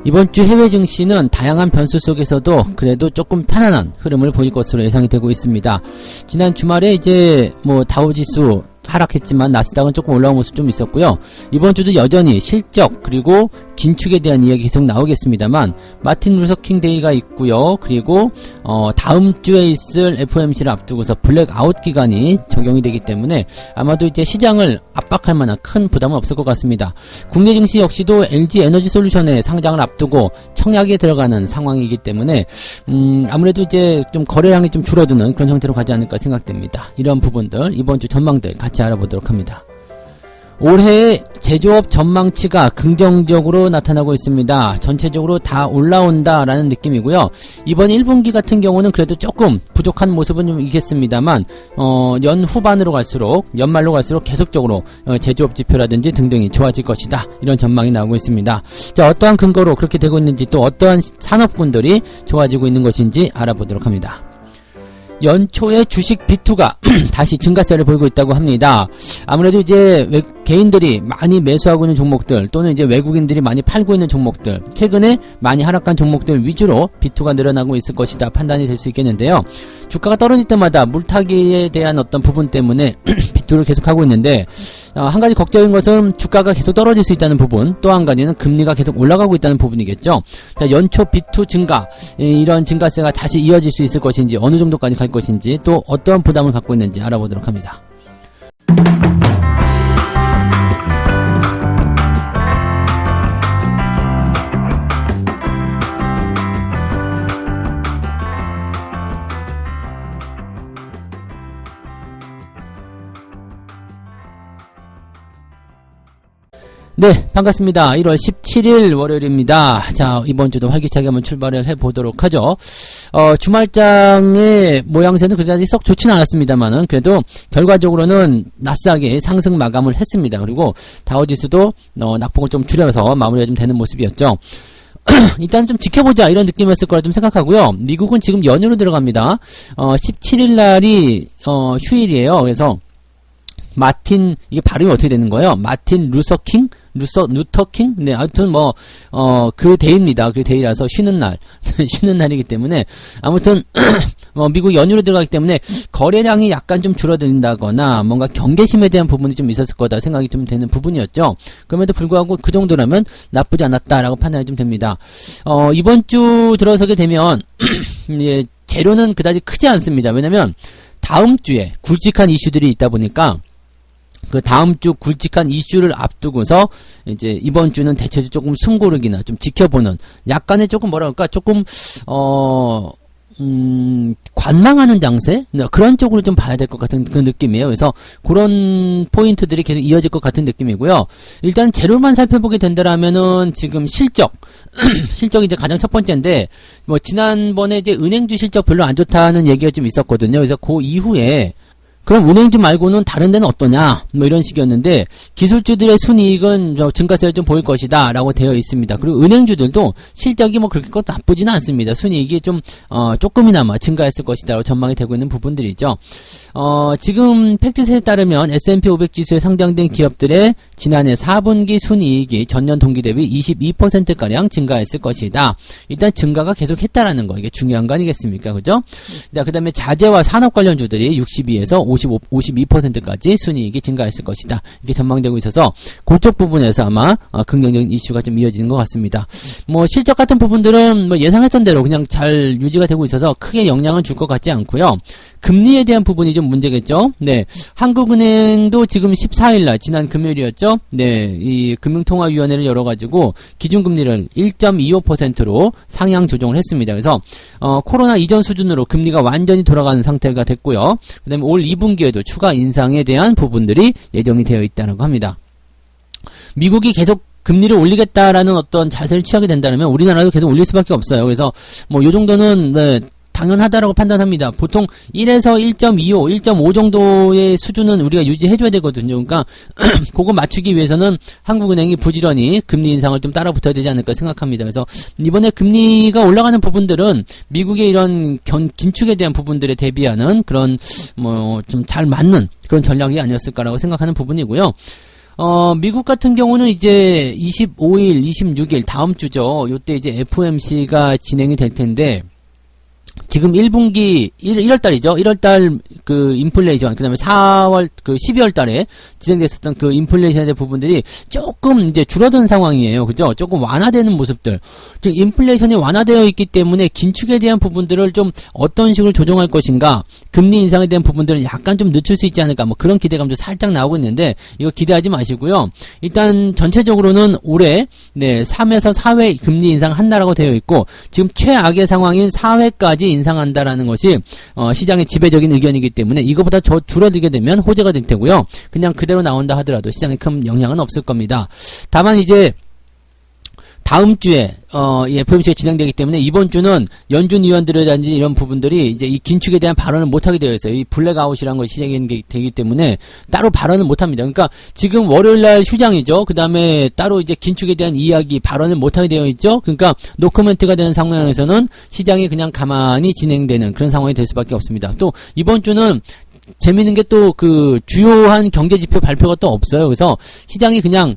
이번 주 해외 증시는 다양한 변수 속에서도 그래도 조금 편안한 흐름을 보일 것으로 예상이 되고 있습니다. 지난 주말에 이제 뭐 다우지수 하락했지만 나스닥은 조금 올라온 모습 좀 있었고요. 이번 주도 여전히 실적 그리고 긴축에 대한 이야기 계속 나오겠습니다만 마틴 루서킹 데이가 있고요. 그리고 다음 주에 있을 FOMC를 앞두고서 블랙아웃 기간이 적용이 되기 때문에 아마도 이제 시장을 압박할 만한 큰 부담은 없을 것 같습니다. 국내 증시 역시도 LG 에너지 솔루션의 상장을 앞두고 청약에 들어가는 상황이기 때문에 아무래도 이제 좀 거래량이 좀 줄어드는 그런 형태로 가지 않을까 생각됩니다. 이런 부분들 이번 주 전망들 같이 알아보도록 합니다. 올해의 제조업 전망치가 긍정적으로 나타나고 있습니다. 전체적으로 다 올라온다라는 느낌이고요. 이번 1분기 같은 경우는 그래도 조금 부족한 모습은 좀 있겠습니다만 연 후반으로 갈수록 연말로 갈수록 계속적으로 제조업 지표라든지 등등이 좋아질 것이다. 이런 전망이 나오고 있습니다. 자, 어떠한 근거로 그렇게 되고 있는지 또 어떠한 산업군들이 좋아지고 있는 것인지 알아보도록 합니다. 연초에 주식 비투가 다시 증가세를 보이고 있다고 합니다. 아무래도 이제 개인들이 많이 매수하고 있는 종목들 또는 이제 외국인들이 많이 팔고 있는 종목들 최근에 많이 하락한 종목들 위주로 비투가 늘어나고 있을 것이다 판단이 될 수 있겠는데요. 주가가 떨어질 때마다 물타기에 대한 어떤 부분 때문에 비투를 계속하고 있는데 한 가지 걱정인 것은 주가가 계속 떨어질 수 있다는 부분, 또 한 가지는 금리가 계속 올라가고 있다는 부분이겠죠. 자, 연초 비투 증가, 이런 증가세가 다시 이어질 수 있을 것인지 어느 정도까지 갈 것인지 또 어떠한 부담을 갖고 있는지 알아보도록 합니다. 네, 반갑습니다. 1월 17일 월요일입니다. 자, 이번 주도 활기차게 한번 출발을 해보도록 하죠. 주말장의 모양새는 그다지 썩 좋지는 않았습니다만은 그래도 결과적으로는 나스닥이 상승 마감을 했습니다. 그리고 다우지수도 낙폭을 좀 줄여서 마무리가 좀 되는 모습이었죠. 일단 좀 지켜보자 이런 느낌이었을 거라 좀 생각하고요. 미국은 지금 연휴로 들어갑니다. 17일 날이 휴일이에요. 그래서 마틴, 이게 발음이 어떻게 되는 거예요? 마틴 루터킹? 네, 아무튼 그 데이입니다. 그 데이라서 쉬는 날. 쉬는 날이기 때문에, 아무튼, 미국 연휴로 들어가기 때문에, 거래량이 약간 좀 줄어든다거나, 뭔가 경계심에 대한 부분이 좀 있었을 거다 생각이 좀 되는 부분이었죠. 그럼에도 불구하고 그 정도라면 나쁘지 않았다라고 판단이 좀 됩니다. 이번 주 들어서게 되면, 예, 재료는 그다지 크지 않습니다. 왜냐면, 다음 주에 굵직한 이슈들이 있다 보니까, 그 다음 주 굵직한 이슈를 앞두고서 이제 이번 주는 대체적으로 조금 숨고르기나 좀 지켜보는 약간의 조금 뭐랄까 조금 관망하는 장세? 그런 쪽으로 좀 봐야 될 것 같은 그 느낌이에요. 그래서 그런 포인트들이 계속 이어질 것 같은 느낌이고요. 일단 재료만 살펴보게 된다라면은 지금 실적이 이제 가장 첫 번째인데 뭐 지난번에 이제 은행주 실적 별로 안 좋다는 얘기가 좀 있었거든요. 그래서 그 이후에 그럼 은행주 말고는 다른 데는 어떠냐? 뭐 이런 식이었는데 기술주들의 순이익은 증가세를 좀 보일 것이다 라고 되어 있습니다. 그리고 은행주들도 실적이 뭐 그렇게 나쁘지는 않습니다. 순이익이 좀 조금이나마 증가했을 것이다 라고 전망이 되고 있는 부분들이죠. 지금 팩트셋에 따르면 S&P 500 지수에 상장된 기업들의 지난해 4분기 순이익이 전년 동기 대비 22%가량 증가했을 것이다. 일단 증가가 계속 했다라는 거, 이게 중요한 거 아니겠습니까? 그죠? 자, 그 다음에 자재와 산업 관련주들이 62에서 52%까지 순이익이 증가했을 것이다. 이렇게 전망되고 있어서 그쪽 부분에서 아마 긍정적인 이슈가 좀 이어지는 것 같습니다. 뭐 실적 같은 부분들은 뭐 예상했던 대로 그냥 잘 유지가 되고 있어서 크게 영향을 줄 것 같지 않고요. 금리에 대한 부분이 좀 문제겠죠. 네, 한국은행도 지금 14일날 지난 금요일이었죠. 네, 이 금융통화위원회를 열어가지고 기준금리를 1.25%로 상향 조정을 했습니다. 그래서 코로나 이전 수준으로 금리가 완전히 돌아가는 상태가 됐고요. 그다음에 올 2분기에도 추가 인상에 대한 부분들이 예정이 되어 있다고 합니다. 미국이 계속 금리를 올리겠다라는 어떤 자세를 취하게 된다면 우리나라도 계속 올릴 수밖에 없어요. 그래서 뭐 요 정도는 네, 당연하다라고 판단합니다. 보통 1에서 1.25, 1.5 정도의 수준은 우리가 유지해줘야 되거든요. 그러니까 그거 맞추기 위해서는 한국은행이 부지런히 금리 인상을 좀 따라 붙어야 되지 않을까 생각합니다. 그래서 이번에 금리가 올라가는 부분들은 미국의 이런 긴축에 대한 부분들에 대비하는 그런 뭐 좀 잘 맞는 그런 전략이 아니었을까라고 생각하는 부분이고요. 미국 같은 경우는 이제 25일, 26일 다음 주죠. 요때 이제 FOMC가 진행이 될 텐데 지금 1분기 1월 달이죠. 1월 달 그 인플레이션, 그다음에 4월 그 12월 달에 진행됐었던 그 인플레이션의 대한 부분들이 조금 이제 줄어든 상황이에요. 그죠? 조금 완화되는 모습들. 즉 인플레이션이 완화되어 있기 때문에 긴축에 대한 부분들을 좀 어떤 식으로 조정할 것인가, 금리 인상에 대한 부분들을 약간 좀 늦출 수 있지 않을까, 뭐 그런 기대감도 살짝 나오고 있는데 이거 기대하지 마시고요. 일단 전체적으로는 올해 3에서 4회 금리 인상한다라고 되어 있고 지금 최악의 상황인 4회까지 인상한다라는 것이 시장의 지배적인 의견이기 때문에 이거보다 더 줄어들게 되면 호재가 될 테고요. 그냥 그대로 나온다 하더라도 시장에 큰 영향은 없을 겁니다. 다만 이제 다음 주에 이 FOMC가 진행되기 때문에 이번 주는 연준 위원들이라든지 이런 부분들이 이제 이 긴축에 대한 발언을 못하게 되어 있어요. 이 블랙아웃이라는 것이 시작이 되기 때문에 따로 발언을 못합니다. 그러니까 지금 월요일날 휴장이죠. 그 다음에 따로 이제 긴축에 대한 이야기 발언을 못하게 되어 있죠. 그러니까 노코멘트가 되는 상황에서는 시장이 그냥 가만히 진행되는 그런 상황이 될 수밖에 없습니다. 또 이번 주는 재미있는 게 또 그 주요한 경제지표 발표가 또 없어요. 그래서 시장이 그냥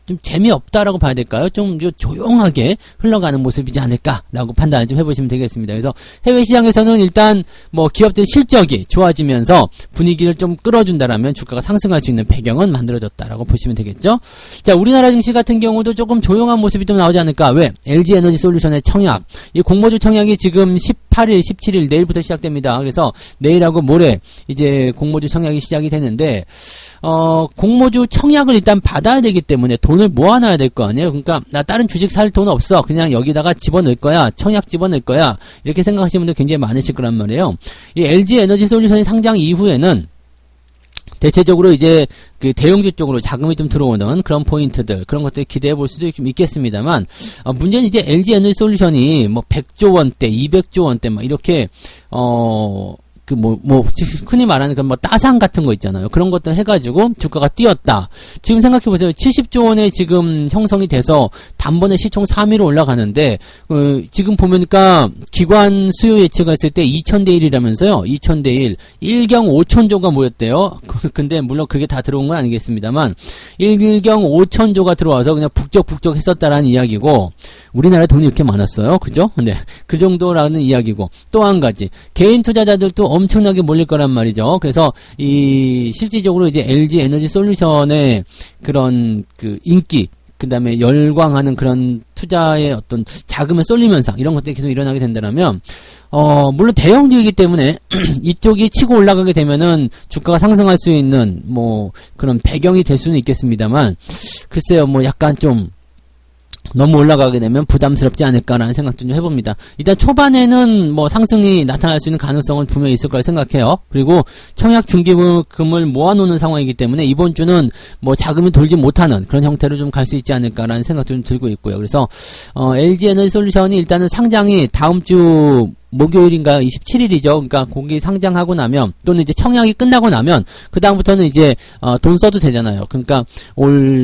좀 재미없다라고 봐야 될까요? 좀 조용하게 흘러가는 모습이지 않을까라고 판단을 좀 해보시면 되겠습니다. 그래서 해외 시장에서는 일단 뭐 기업들 실적이 좋아지면서 분위기를 좀 끌어준다라면 주가가 상승할 수 있는 배경은 만들어졌다라고 보시면 되겠죠? 자, 우리나라 증시 같은 경우도 조금 조용한 모습이 좀 나오지 않을까? 왜? LG에너지솔루션의 청약, 이 공모주 청약이 지금 18일, 17일 내일부터 시작됩니다. 그래서 내일하고 모레 이제 공모주 청약이 시작이 되는데 공모주 청약을 일단 받아야 되기 때문에 돈을 모아놔야 될 거 아니에요. 그러니까 나 다른 주식 살 돈 없어. 그냥 여기다가 집어넣을 거야. 청약 집어넣을 거야. 이렇게 생각하시는 분들 굉장히 많으실 거란 말이에요. 이 LG에너지솔루션이 상장 이후에는 대체적으로 이제 그 대형주 쪽으로 자금이 좀 들어오는 그런 포인트들, 그런 것들 기대해 볼 수도 좀 있겠습니다만, 문제는 이제 LG에너지솔루션이 뭐 100조 원대, 200조 원대 막 이렇게 흔히 말하는 그 따상 같은 거 있잖아요. 그런 것들 해가지고 주가가 뛰었다. 지금 생각해보세요. 70조 원에 지금 형성이 돼서 단번에 시총 3위로 올라가는데, 지금 보니까 기관 수요 예측을 했을 때 2000대 1이라면서요. 2000대 1. 1경 5천조가 모였대요. 근데 물론 그게 다 들어온 건 아니겠습니다만, 1경 5천조가 들어와서 그냥 북적북적 했었다라는 이야기고, 우리나라에 돈이 이렇게 많았어요. 그죠? 네. 그 정도라는 이야기고, 또 한 가지. 개인 투자자들도 엄청나게 몰릴 거란 말이죠. 그래서 실질적으로 이제 LG 에너지 솔루션의 그런 그 인기, 그 다음에 열광하는 그런 투자의 어떤 자금을 쏠림 현상, 이런 것들이 계속 일어나게 된다면, 물론 대형주이기 때문에 이쪽이 치고 올라가게 되면은 주가가 상승할 수 있는 뭐 그런 배경이 될 수는 있겠습니다만, 글쎄요, 뭐 약간 좀 너무 올라가게 되면 부담스럽지 않을까라는 생각도 좀 해봅니다. 일단 초반에는 뭐 상승이 나타날 수 있는 가능성은 분명히 있을 거라 생각해요. 그리고 청약 중기금을 모아놓는 상황이기 때문에 이번 주는 뭐 자금이 돌지 못하는 그런 형태로 좀 갈 수 있지 않을까라는 생각도 좀 들고 있고요. 그래서 LG에너지솔루션이 일단은 상장이 다음 주 목요일인가요? 27일이죠. 그러니까 거기 상장하고 나면, 또는 이제 청약이 끝나고 나면 그 다음부터는 이제 돈 써도 되잖아요. 그러니까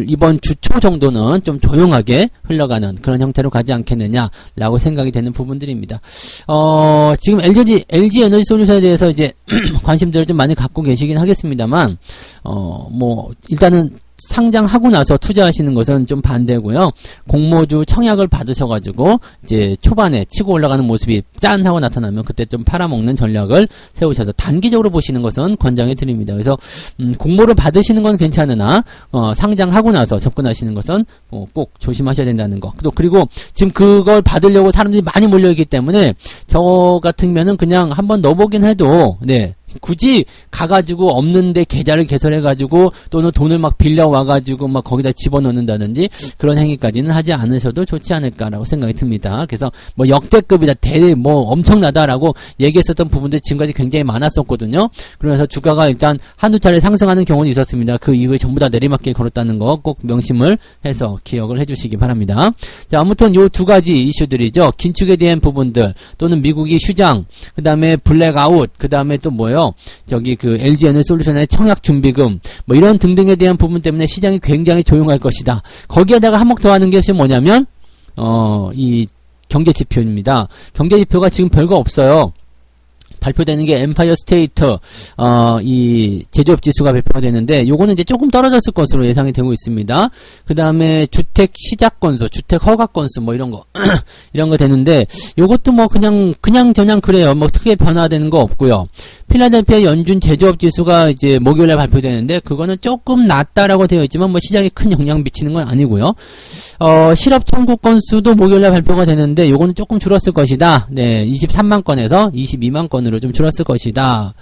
이번 주 초 정도는 좀 조용하게 흘러가는 그런 형태로 가지 않겠느냐라고 생각이 되는 부분들입니다. 지금 LG 에너지 솔루션에 대해서 이제 관심들을 좀 많이 갖고 계시긴 하겠습니다만, 일단은 상장하고 나서 투자하시는 것은 좀 반대고요. 공모주 청약을 받으셔가지고 이제 초반에 치고 올라가는 모습이 짠 하고 나타나면 그때 좀 팔아먹는 전략을 세우셔서 단기적으로 보시는 것은 권장해 드립니다. 그래서 공모를 받으시는 건 괜찮으나 상장하고 나서 접근하시는 것은 꼭 조심하셔야 된다는 거. 그리고 지금 그걸 받으려고 사람들이 많이 몰려있기 때문에 저 같으면은 그냥 한번 넣어보긴 해도 굳이 가가지고 없는데 계좌를 개설해가지고 또는 돈을 막 빌려와가지고 막 거기다 집어넣는다든지 그런 행위까지는 하지 않으셔도 좋지 않을까라고 생각이 듭니다. 그래서 뭐 역대급이다, 엄청나다라고 얘기했었던 부분들 지금까지 굉장히 많았었거든요. 그래서 주가가 일단 한두 차례 상승하는 경우는 있었습니다. 그 이후에 전부 다 내리막길 걸었다는 거 꼭 명심을 해서 기억을 해주시기 바랍니다. 자, 아무튼 요 두 가지 이슈들이죠. 긴축에 대한 부분들, 또는 미국이 휴장, 그 다음에 블랙아웃, 그 다음에 또 뭐요? 저기 그 LG에너지솔루션의 청약 준비금, 뭐 이런 등등에 대한 부분 때문에 시장이 굉장히 조용할 것이다. 거기에다가 한몫 더하는 것이 뭐냐면 이 경제지표입니다. 경제지표가 지금 별거 없어요. 발표되는 게 엠파이어 스테이트 이 제조업 지수가 발표가 되는데 요거는 이제 조금 떨어졌을 것으로 예상이 되고 있습니다. 그 다음에 주택 시작 건수, 주택 허가 건수 뭐 이런 거 이런 거 되는데 요것도 뭐 그냥 그래요. 뭐 크게 변화되는 거 없고요. 필라델피아 연준 제조업 지수가 이제 목요일에 발표되는데 그거는 조금 낮다라고 되어 있지만 뭐 시장에 큰 영향 미치는 건 아니고요. 실업 청구 건수도 목요일에 발표가 되는데 요거는 조금 줄었을 것이다. 네, 23만 건에서 22만 건으로 좀 줄었을 것이다.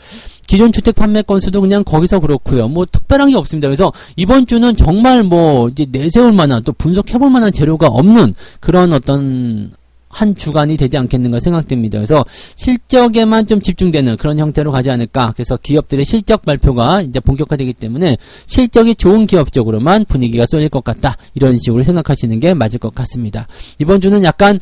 기존 주택 판매 건수도 그냥 거기서 그렇고요. 뭐 특별한 게 없습니다. 그래서 이번 주는 정말 뭐 이제 내세울 만한 또 분석해볼 만한 재료가 없는 그런 어떤 한 주간이 되지 않겠는가 생각됩니다. 그래서 실적에만 좀 집중되는 그런 형태로 가지 않을까. 그래서 기업들의 실적 발표가 이제 본격화되기 때문에 실적이 좋은 기업 쪽으로만 분위기가 쏠릴 것 같다. 이런 식으로 생각하시는 게 맞을 것 같습니다. 이번 주는 약간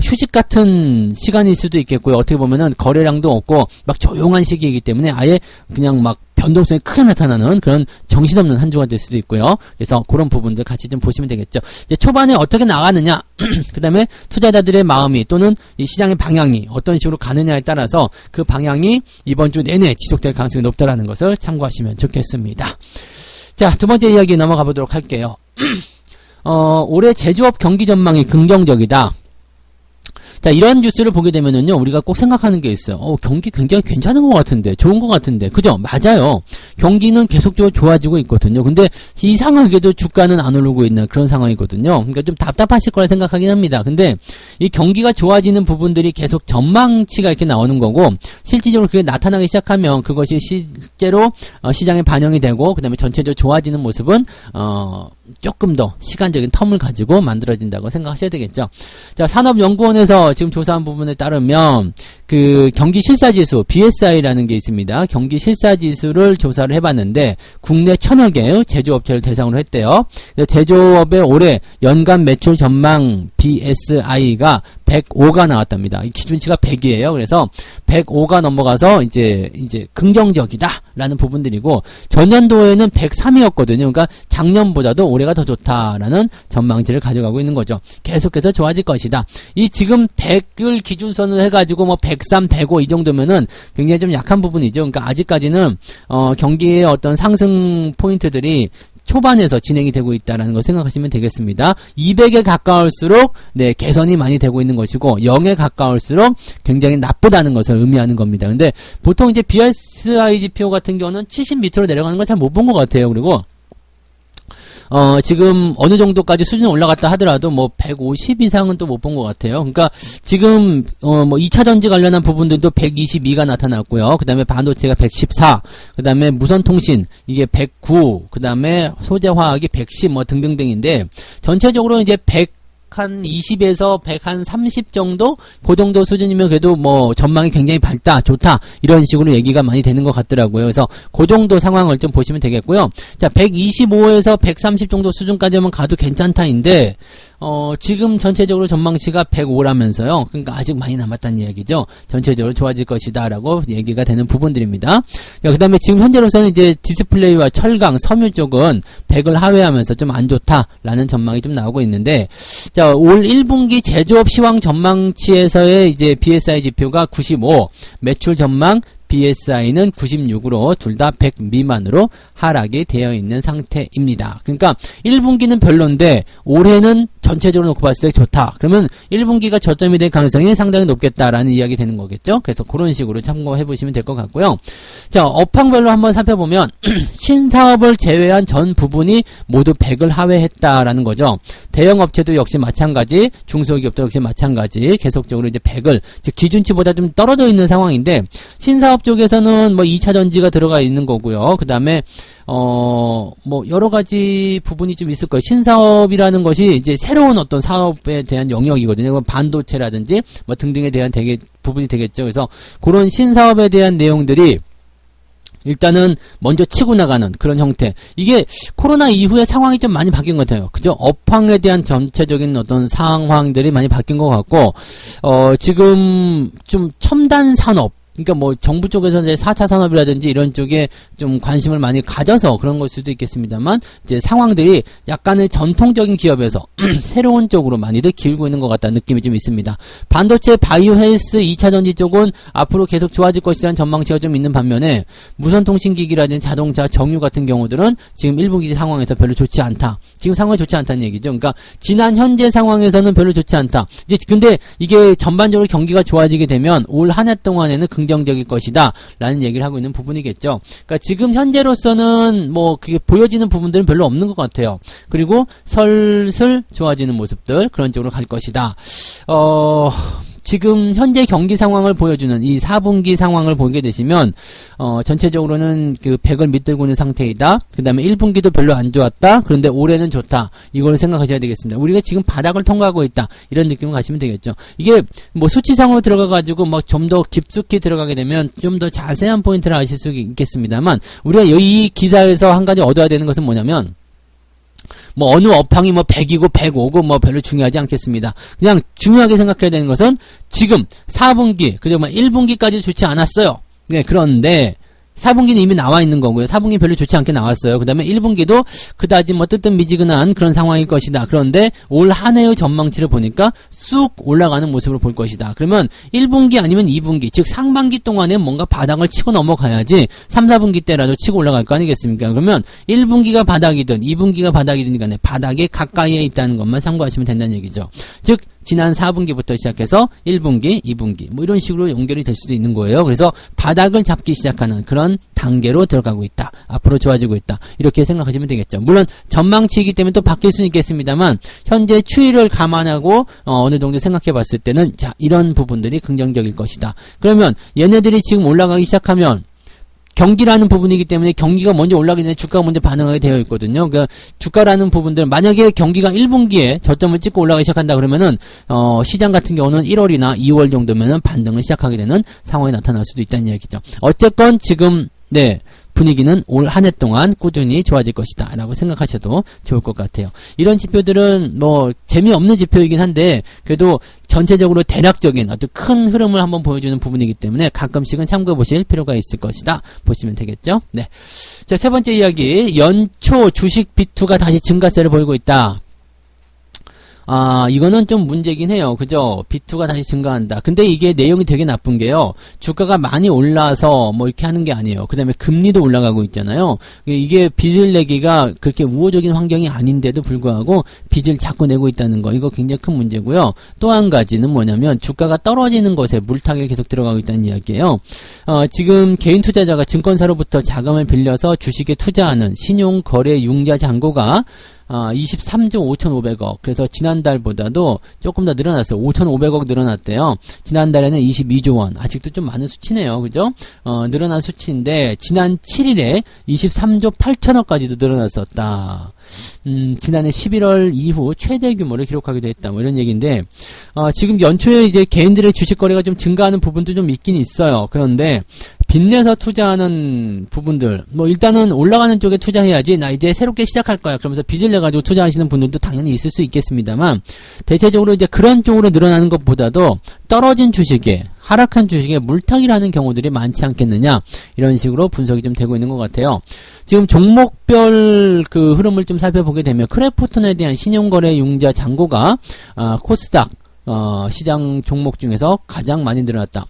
휴식 같은 시간일 수도 있겠고요. 어떻게 보면은 거래량도 없고 막 조용한 시기이기 때문에 아예 그냥 막 변동성이 크게 나타나는 그런 정신없는 한 주가 될 수도 있고요. 그래서 그런 부분들 같이 좀 보시면 되겠죠. 이제 초반에 어떻게 나가느냐, 그 다음에 투자자들의 마음이 또는 이 시장의 방향이 어떤 식으로 가느냐에 따라서 그 방향이 이번 주 내내 지속될 가능성이 높다라는 것을 참고하시면 좋겠습니다. 자, 두 번째 이야기 넘어가 보도록 할게요. 올해 제조업 경기 전망이 긍정적이다. 자, 이런 뉴스를 보게 되면은요, 우리가 꼭 생각하는 게 있어요. 경기 굉장히 괜찮은 것 같은데, 좋은 것 같은데, 그죠? 맞아요. 경기는 계속적으로 좋아지고 있거든요. 근데 이상하게도 주가는 안 오르고 있는 그런 상황이거든요. 그러니까 좀 답답하실 거라 생각하긴 합니다. 근데 이 경기가 좋아지는 부분들이 계속 전망치가 이렇게 나오는 거고, 실질적으로 그게 나타나기 시작하면 그것이 실제로 시장에 반영이 되고, 그 다음에 전체적으로 좋아지는 모습은 조금 더 시간적인 텀을 가지고 만들어진다고 생각하셔야 되겠죠. 자, 산업연구원에서 지금 조사한 부분에 따르면 그 경기실사지수 BSI라는 게 있습니다. 경기실사지수를 조사를 해봤는데 국내 1000여 개의 제조업체를 대상으로 했대요. 제조업의 올해 연간 매출 전망 BSI가 105가 나왔답니다. 이 기준치가 100이에요. 그래서 105가 넘어가서 이제 긍정적이다라는 부분들이고 전년도에는 103이었거든요. 그러니까 작년보다도 올해가 더 좋다라는 전망치를 가져가고 있는 거죠. 계속해서 좋아질 것이다. 이 지금 100을 기준선으로 해가지고 뭐 103, 105 이 정도면은 굉장히 좀 약한 부분이죠. 그러니까 아직까지는 경기의 어떤 상승 포인트들이 초반에서 진행이 되고 있다는 걸 생각하시면 되겠습니다. 200에 가까울수록 개선이 많이 되고 있는 것이고 0에 가까울수록 굉장히 나쁘다는 것을 의미하는 겁니다. 근데 보통 이제 BSI 지표 같은 경우는 70 밑으로 내려가는 걸 잘 못 본 것 같아요. 그리고 지금 어느 정도까지 수준이 올라갔다 하더라도 뭐 150 이상은 또 못 본 것 같아요. 그러니까 지금 뭐 2차 전지 관련한 부분들도 122가 나타났고요. 그 다음에 반도체가 114, 그 다음에 무선통신 이게 109, 그 다음에 소재화학이 110 뭐 등등등인데 전체적으로 이제 120에서 130 정도? 그 정도 수준이면 그래도 뭐 전망이 굉장히 밝다, 좋다 이런 식으로 얘기가 많이 되는 것 같더라고요. 그래서 그 정도 상황을 좀 보시면 되겠고요. 자, 125에서 130 정도 수준까지만 가도 괜찮다인데 지금 전체적으로 전망치가 105라면서요. 그러니까 아직 많이 남았다는 이야기죠. 전체적으로 좋아질 것이다 라고 얘기가 되는 부분들입니다. 그 다음에 지금 현재로서는 이제 디스플레이와 철강, 섬유 쪽은 100을 하회하면서 좀 안 좋다라는 전망이 좀 나오고 있는데, 자, 올 1분기 제조업 시황 전망치에서의 이제 BSI 지표가 95, 매출 전망 BSI는 96으로 둘 다 100 미만으로 하락이 되어 있는 상태입니다. 그러니까 1분기는 별론데 올해는 전체적으로 놓고 봤을 때 좋다. 그러면 1분기가 저점이 될 가능성이 상당히 높겠다라는 이야기 되는 거겠죠. 그래서 그런 식으로 참고해 보시면 될 것 같고요. 자, 업황별로 한번 살펴보면 신사업을 제외한 전 부분이 모두 100을 하회했다라는 거죠. 대형 업체도 역시 마찬가지, 중소기업도 역시 마찬가지, 계속적으로 이제 100을 즉 기준치보다 좀 떨어져 있는 상황인데 신사업 쪽에서는 뭐 2차 전지가 들어가 있는 거고요. 그 다음에 뭐 여러 가지 부분이 좀 있을 거예요. 신사업이라는 것이 이제 새로운 어떤 사업에 대한 영역이거든요. 반도체라든지 뭐 등등에 대한 부분이 되겠죠. 그래서 그런 신사업에 대한 내용들이 일단은 먼저 치고 나가는 그런 형태. 이게 코로나 이후에 상황이 좀 많이 바뀐 것 같아요. 그죠? 업황에 대한 전체적인 어떤 상황들이 많이 바뀐 것 같고, 지금 좀 첨단 산업, 그러니까 뭐 정부 쪽에서 이제 4차 산업이라든지 이런 쪽에 좀 관심을 많이 가져서 그런 걸 수도 있겠습니다만 이제 상황들이 약간의 전통적인 기업에서 새로운 쪽으로 많이들 기울고 있는 것 같다는 느낌이 좀 있습니다. 반도체, 바이오 헬스, 2차 전지 쪽은 앞으로 계속 좋아질 것이라는 전망치가 좀 있는 반면에 무선통신기기라든지 자동차, 정유 같은 경우들은 지금 1분기 상황에서 별로 좋지 않다. 지금 상황이 좋지 않다는 얘기죠. 그러니까 지난 현재 상황에서는 별로 좋지 않다. 이제 근데 이게 전반적으로 경기가 좋아지게 되면 올 한 해 동안에는 긍정적일 것이다 라는 얘기를 하고 있는 부분이겠죠. 그러니까 지금 현재로서는 뭐 그게 보여지는 부분들은 별로 없는 것 같아요. 그리고 슬슬 좋아지는 모습들 그런 쪽으로 갈 것이다. 지금 현재 경기 상황을 보여주는 이 4분기 상황을 보게 되시면 전체적으로는 그 100을 밑들고 있는 상태이다. 그 다음에 1분기도 별로 안 좋았다. 그런데 올해는 좋다. 이걸 생각하셔야 되겠습니다. 우리가 지금 바닥을 통과하고 있다. 이런 느낌을 가시면 되겠죠. 이게 뭐 수치상으로 들어가가지고 뭐 좀 더 깊숙이 들어가게 되면 좀 더 자세한 포인트를 아실 수 있겠습니다만 우리가 이 기사에서 한 가지 얻어야 되는 것은 뭐냐면 뭐 어느 업황이 뭐 100이고 105고 뭐 별로 중요하지 않겠습니다. 그냥 중요하게 생각해야 되는 것은 지금 4분기 그리고 뭐 1분기까지 좋지 않았어요. 네, 그런데 4분기는 이미 나와 있는 거고요. 4분기 별로 좋지 않게 나왔어요. 그 다음에 1분기도 그다지 뭐 뜨뜻미지근한 그런 상황일 것이다. 그런데 올 한 해의 전망치를 보니까 쑥 올라가는 모습으로 볼 것이다. 그러면 1분기 아니면 2분기, 즉 상반기 동안에 뭔가 바닥을 치고 넘어가야지 3, 4분기 때라도 치고 올라갈 거 아니겠습니까? 그러면 1분기가 바닥이든 2분기가 바닥이든 간에 바닥에 가까이에 있다는 것만 참고하시면 된다는 얘기죠. 즉 지난 4분기부터 시작해서 1분기, 2분기 뭐 이런 식으로 연결이 될 수도 있는 거예요. 그래서 바닥을 잡기 시작하는 그런 단계로 들어가고 있다. 앞으로 좋아지고 있다. 이렇게 생각하시면 되겠죠. 물론 전망치이기 때문에 또 바뀔 수는 있겠습니다만 현재 추이를 감안하고 어느 정도 생각해 봤을 때는 자 이런 부분들이 긍정적일 것이다. 그러면 얘네들이 지금 올라가기 시작하면 경기라는 부분이기 때문에 경기가 먼저 올라가기 전에 주가가 먼저 반응하게 되어 있거든요. 그러니까 주가라는 부분들 만약에 경기가 1분기에 저점을 찍고 올라가기 시작한다 그러면은 시장 같은 경우는 1월이나 2월 정도면은 반등을 시작하게 되는 상황이 나타날 수도 있다는 얘기죠. 어쨌건 지금 네 분위기는 올 한 해 동안 꾸준히 좋아질 것이다 라고 생각하셔도 좋을 것 같아요. 이런 지표들은 뭐 재미없는 지표이긴 한데 그래도 전체적으로 대략적인 어떤 큰 흐름을 한번 보여주는 부분이기 때문에 가끔씩은 참고해 보실 필요가 있을 것이다 보시면 되겠죠. 네. 자, 세 번째 이야기 연초 주식 비투가 다시 증가세를 보이고 있다. 이거는 좀 문제긴 해요. 그죠? 비투가 다시 증가한다. 근데 이게 내용이 되게 나쁜 게요. 주가가 많이 올라서 뭐 이렇게 하는 게 아니에요. 그 다음에 금리도 올라가고 있잖아요. 이게 빚을 내기가 그렇게 우호적인 환경이 아닌데도 불구하고 빚을 자꾸 내고 있다는 거. 이거 굉장히 큰 문제고요. 또 한 가지는 뭐냐면 주가가 떨어지는 것에 물타기가 계속 들어가고 있다는 이야기예요. 지금 개인 투자자가 증권사로부터 자금을 빌려서 주식에 투자하는 신용거래융자 잔고가 23조 5,500억. 그래서 지난달보다도 조금 더 늘어났어요. 5,500억 늘어났대요. 지난달에는 22조 원. 아직도 좀 많은 수치네요. 그죠? 늘어난 수치인데, 지난 7일에 23조 8천억까지도 늘어났었다. 지난해 11월 이후 최대 규모를 기록하기도 했다. 뭐 이런 얘기인데, 지금 연초에 이제 개인들의 주식 거래가 좀 증가하는 부분도 좀 있긴 있어요. 그런데, 빚내서 투자하는 부분들, 뭐 일단은 올라가는 쪽에 투자해야지 나 이제 새롭게 시작할 거야 그러면서 빚을 내가지고 투자하시는 분들도 당연히 있을 수 있겠습니다만 대체적으로 이제 그런 쪽으로 늘어나는 것보다도 떨어진 주식에 하락한 주식에 물타기라는 경우들이 많지 않겠느냐 이런 식으로 분석이 좀 되고 있는 것 같아요. 지금 종목별 그 흐름을 좀 살펴보게 되면 크래프톤에 대한 신용거래융자 잔고가 코스닥 시장 종목 중에서 가장 많이 늘어났다.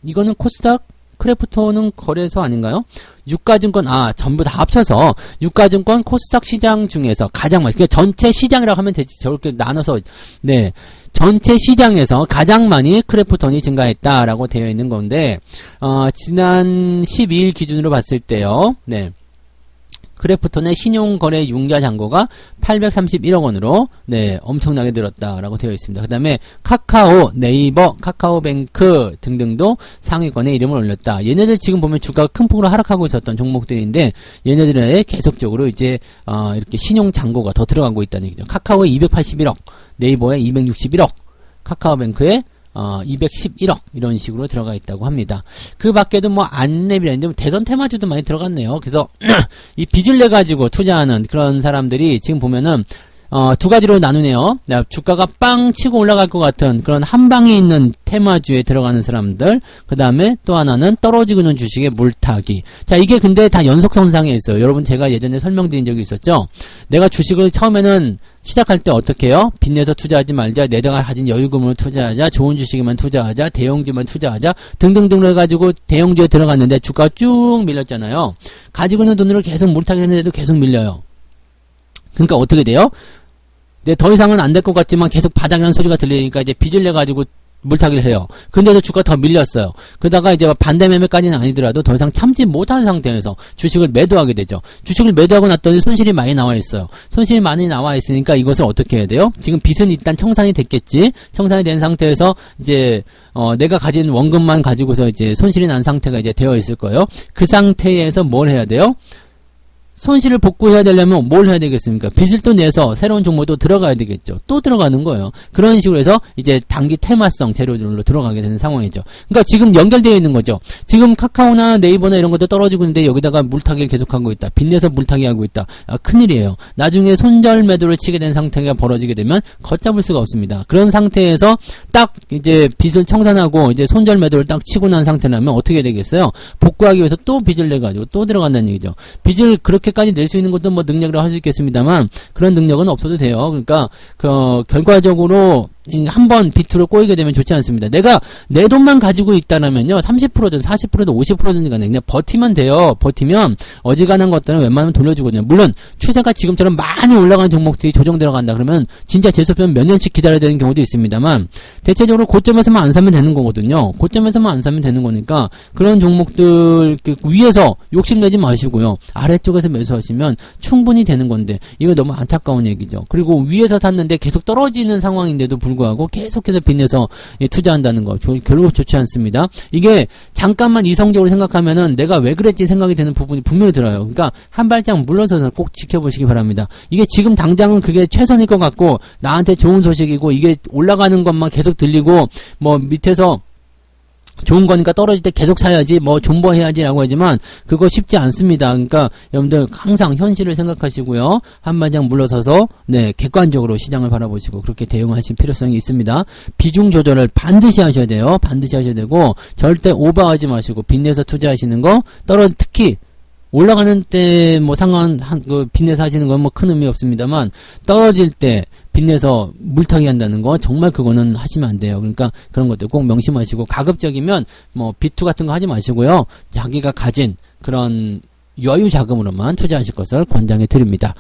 이거는 코스닥 크래프톤은 거래소 아닌가요? 유가증권, 전부 다 합쳐서 유가증권 코스닥 시장 중에서 가장 많이, 그러니까 전체 시장이라고 하면 되지, 저렇게 나눠서, 네. 전체 시장에서 가장 많이 크래프톤이 증가했다라고 되어 있는 건데, 지난 12일 기준으로 봤을 때요, 네. 크래프톤의 신용거래 융자 잔고가 831억 원으로 네 엄청나게 늘었다라고 되어 있습니다. 그 다음에 카카오, 네이버, 카카오뱅크 등등도 상위권에 이름을 올렸다. 얘네들 지금 보면 주가가 큰 폭으로 하락하고 있었던 종목들인데 얘네들에 계속적으로 이제 이렇게 신용 잔고가 더 들어가고 있다는 얘기죠. 카카오에 281억, 네이버에 261억, 카카오뱅크에 211억 이런 식으로 들어가 있다고 합니다. 그 밖에도 뭐 안랩이라는데 대선 테마주도 많이 들어갔네요. 그래서 이 빚을 내 가지고 투자하는 그런 사람들이 지금 보면은 두 가지로 나누네요. 주가가 빵 치고 올라갈 것 같은 그런 한 방에 있는 테마주에 들어가는 사람들, 그 다음에 또 하나는 떨어지고 있는 주식의 물타기. 자, 이게 근데 다 연속선상에 있어요. 여러분 제가 예전에 설명드린 적이 있었죠. 내가 주식을 처음에는 시작할 때 어떻게 해요? 빚내서 투자하지 말자, 내가 가진 여유금으로 투자하자, 좋은 주식에만 투자하자, 대형주만 투자하자 등등등으로 해가지고 대형주에 들어갔는데 주가가 쭉 밀렸잖아요. 가지고 있는 돈으로 계속 물타기 했는데도 계속 밀려요. 그러니까 어떻게 돼요? 더 이상은 안 될 것 같지만 계속 바닥이라는 소리가 들리니까 이제 빚을 내가지고 물타기를 해요. 근데도 주가가 더 밀렸어요. 그러다가 이제 반대 매매까지는 아니더라도 더 이상 참지 못한 상태에서 주식을 매도하게 되죠. 주식을 매도하고 났더니 손실이 많이 나와 있어요. 손실이 많이 나와 있으니까 이것을 어떻게 해야 돼요? 지금 빚은 일단 청산이 됐겠지. 청산이 된 상태에서 이제 내가 가진 원금만 가지고서 이제 손실이 난 상태가 이제 되어 있을 거예요. 그 상태에서 뭘 해야 돼요? 손실을 복구해야 되려면 뭘 해야 되겠습니까? 빚을 또 내서 새로운 종목도 들어가야 되겠죠. 또 들어가는 거예요. 그런 식으로 해서 이제 단기 테마성 재료들로 들어가게 되는 상황이죠. 그러니까 지금 연결되어 있는 거죠. 지금 카카오나 네이버나 이런 것도 떨어지고 있는데 여기다가 물타기를 계속하고 있다. 빚내서 물타기 하고 있다. 큰일이에요. 나중에 손절 매도를 치게 된 상태가 벌어지게 되면 걷잡을 수가 없습니다. 그런 상태에서 딱 이제 빚을 청산하고 이제 손절 매도를 딱 치고 난 상태라면 어떻게 되겠어요? 복구하기 위해서 또 빚을 내가지고 또 들어간다는 얘기죠. 빚을 그렇게까지 낼 수 있는 것도 뭐 능력이라고 할 수 있겠습니다만 그런 능력은 없어도 돼요. 그러니까 결과적으로 한번 비투로 꼬이게 되면 좋지 않습니다. 내가 내 돈만 가지고 있다라면요 30%든 40%든 50%든 간에 그냥 버티면 돼요. 버티면 어지간한 것들은 웬만하면 돌려주거든요. 물론 추세가 지금처럼 많이 올라가는 종목들이 조정 들어간다 그러면 진짜 재수없으면 몇 년씩 기다려야 되는 경우도 있습니다만 대체적으로 고점에서만 안 사면 되는 거거든요. 고점에서만 안 사면 되는 거니까 그런 종목들 위에서 욕심내지 마시고요. 아래쪽에서 매수하시면 충분히 되는 건데 이거 너무 안타까운 얘기죠. 그리고 위에서 샀는데 계속 떨어지는 상황인데도 불구하고 계속해서 빚내서 투자한다는 거 결국 좋지 않습니다. 이게 잠깐만 이성적으로 생각하면은 내가 왜 그랬지 생각이 되는 부분이 분명히 들어요. 그러니까 한 발짝 물러서서 꼭 지켜보시기 바랍니다. 이게 지금 당장은 그게 최선일 것 같고 나한테 좋은 소식이고 이게 올라가는 것만 계속 들리고 뭐 밑에서 좋은 거니까 떨어질 때 계속 사야지 뭐 존버해야지 라고 하지만 그거 쉽지 않습니다. 그러니까 여러분들 항상 현실을 생각하시고요. 한발짝 물러서서 객관적으로 시장을 바라보시고 그렇게 대응하실 필요성이 있습니다. 비중 조절을 반드시 하셔야 돼요. 반드시 하셔야 되고 절대 오버하지 마시고 빚내서 투자하시는 거 특히 올라가는 때 뭐 빚내서 하시는 건 뭐 큰 의미 없습니다만 떨어질 때 빚내서 물타기 한다는 거 정말 그거는 하시면 안 돼요. 그러니까 그런 것들 꼭 명심하시고 가급적이면 뭐 비투 같은 거 하지 마시고요. 자기가 가진 그런 여유 자금으로만 투자하실 것을 권장해 드립니다.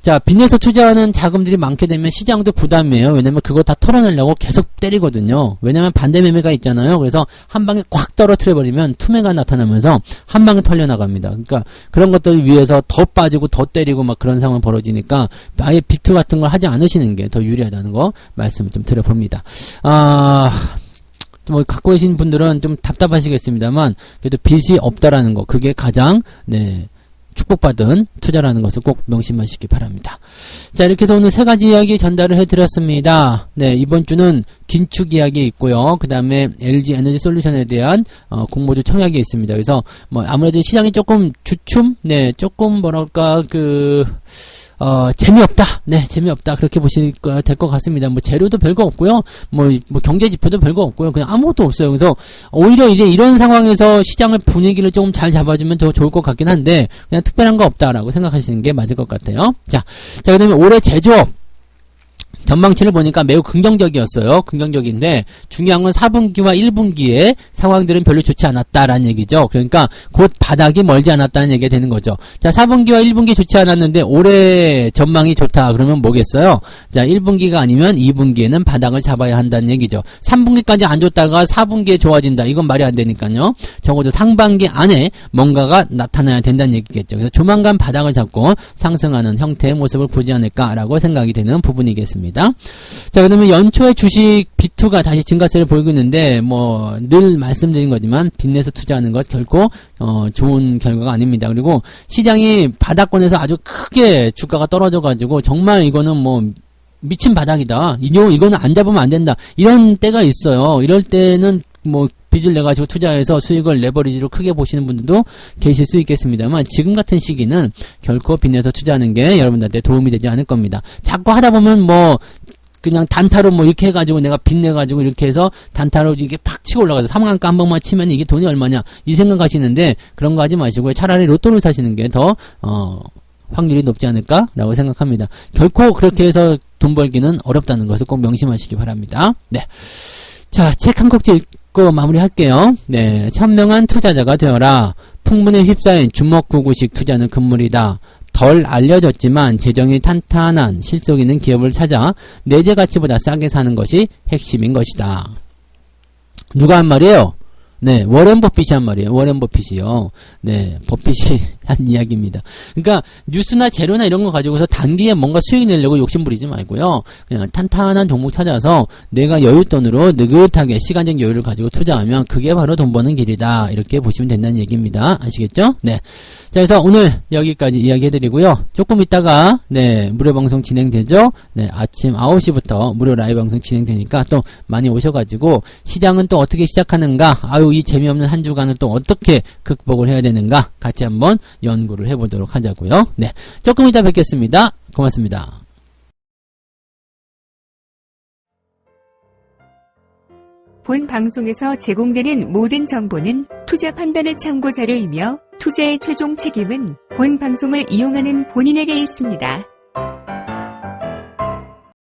자, 빚내서 투자하는 자금들이 많게 되면 시장도 부담이에요. 왜냐면 그거 다 털어내려고 계속 때리거든요. 왜냐면 반대 매매가 있잖아요. 그래서 한 방에 꽉 떨어뜨려 버리면 투매가 나타나면서 한 방에 털려나갑니다. 그러니까 그런 것들 위해서 더 빠지고 더 때리고 막 그런 상황 벌어지니까 아예 비투 같은 걸 하지 않으시는 게 더 유리하다는 거 말씀을 좀 드려봅니다. 뭐 갖고 계신 분들은 좀 답답하시겠습니다만 그래도 빚이 없다라는 거 그게 가장 축복받은 투자라는 것을 꼭 명심하시기 바랍니다. 자, 이렇게 해서 오늘 세 가지 이야기 전달을 해드렸습니다. 이번 주는 긴축 이야기 있고요. 그 다음에 LG 에너지 솔루션에 대한 공모주 청약이 있습니다. 그래서 뭐 아무래도 시장이 조금 주춤, 조금 뭐랄까 재미없다. 재미없다. 그렇게 보시면 될 것 같습니다. 뭐, 재료도 별거 없고요. 뭐, 경제 지표도 별거 없고요. 그냥 아무것도 없어요. 그래서, 오히려 이제 이런 상황에서 시장의 분위기를 조금 잘 잡아주면 더 좋을 것 같긴 한데, 그냥 특별한 거 없다라고 생각하시는 게 맞을 것 같아요. 자, 그 다음에 올해 제조업. 전망치를 보니까 매우 긍정적이었어요. 긍정적인데 중요한 건 4분기와 1분기에 상황들은 별로 좋지 않았다라는 얘기죠. 그러니까 곧 바닥이 멀지 않았다는 얘기가 되는 거죠. 자, 4분기와 1분기 좋지 않았는데 올해 전망이 좋다. 그러면 뭐겠어요? 자, 1분기가 아니면 2분기에는 바닥을 잡아야 한다는 얘기죠. 3분기까지 안 좋다가 4분기에 좋아진다. 이건 말이 안 되니까요. 적어도 상반기 안에 뭔가가 나타나야 된다는 얘기겠죠. 그래서 조만간 바닥을 잡고 상승하는 형태의 모습을 보지 않을까라고 생각이 되는 부분이겠습니다. 자, 그 다음에 연초에 주식 B2가 다시 증가세를 보이고 있는데, 뭐, 늘 말씀드린 거지만, 빚내서 투자하는 것 결코, 좋은 결과가 아닙니다. 그리고 시장이 바닥권에서 아주 크게 주가가 떨어져가지고, 정말 이거는 뭐, 미친 바닥이다. 이거는 안 잡으면 안 된다. 이런 때가 있어요. 이럴 때는 뭐, 빚을 내가지고 투자해서 수익을 레버리지로 크게 보시는 분들도 계실 수 있겠습니다만 지금 같은 시기는 결코 빚 내서 투자하는 게 여러분들한테 도움이 되지 않을 겁니다. 자꾸 하다 보면 뭐 그냥 단타로 뭐 이렇게 해가지고 내가 빚 내가지고 이렇게 해서 단타로 이게 팍 치고 올라가서 상한가 한 번만 치면 이게 돈이 얼마냐 이 생각하시는데 그런 거 하지 마시고요. 차라리 로또를 사시는 게 더 확률이 높지 않을까라고 생각합니다. 결코 그렇게 해서 돈 벌기는 어렵다는 것을 꼭 명심하시기 바랍니다. 네. 자, 책 한 곡 읽고 마무리할게요. 네. 현명한 투자자가 되어라. 풍문에 휩싸인 주먹구구식 투자는 금물이다. 덜 알려졌지만 재정이 탄탄한 실속 있는 기업을 찾아 내재 가치보다 싸게 사는 것이 핵심인 것이다. 누가 한 말이에요? 네, 워렌 버핏이 한 말이에요. 워렌 버핏이요. 네, 버핏이 한 이야기입니다. 그러니까 뉴스나 재료나 이런 거 가지고서 단기에 뭔가 수익 내려고 욕심부리지 말고요. 그냥 탄탄한 종목 찾아서 내가 여윳돈으로 느긋하게 시간적 여유를 가지고 투자하면 그게 바로 돈 버는 길이다. 이렇게 보시면 된다는 얘기입니다. 아시겠죠? 네. 자, 그래서 오늘 여기까지 이야기해드리고요. 조금 있다가 네, 무료 방송 진행되죠? 네, 아침 9시부터 무료 라이브 방송 진행되니까 또 많이 오셔가지고 시장은 또 어떻게 시작하는가? 아유, 이 재미없는 한 주간을 또 어떻게 극복을 해야 되는가? 같이 한번 연구를 해보도록 하자고요. 네, 조금 이따 뵙겠습니다. 고맙습니다. 본 방송에서 제공되는 모든 정보는 투자 판단의 참고 자료이며 투자의 최종 책임은 본 방송을 이용하는 본인에게 있습니다.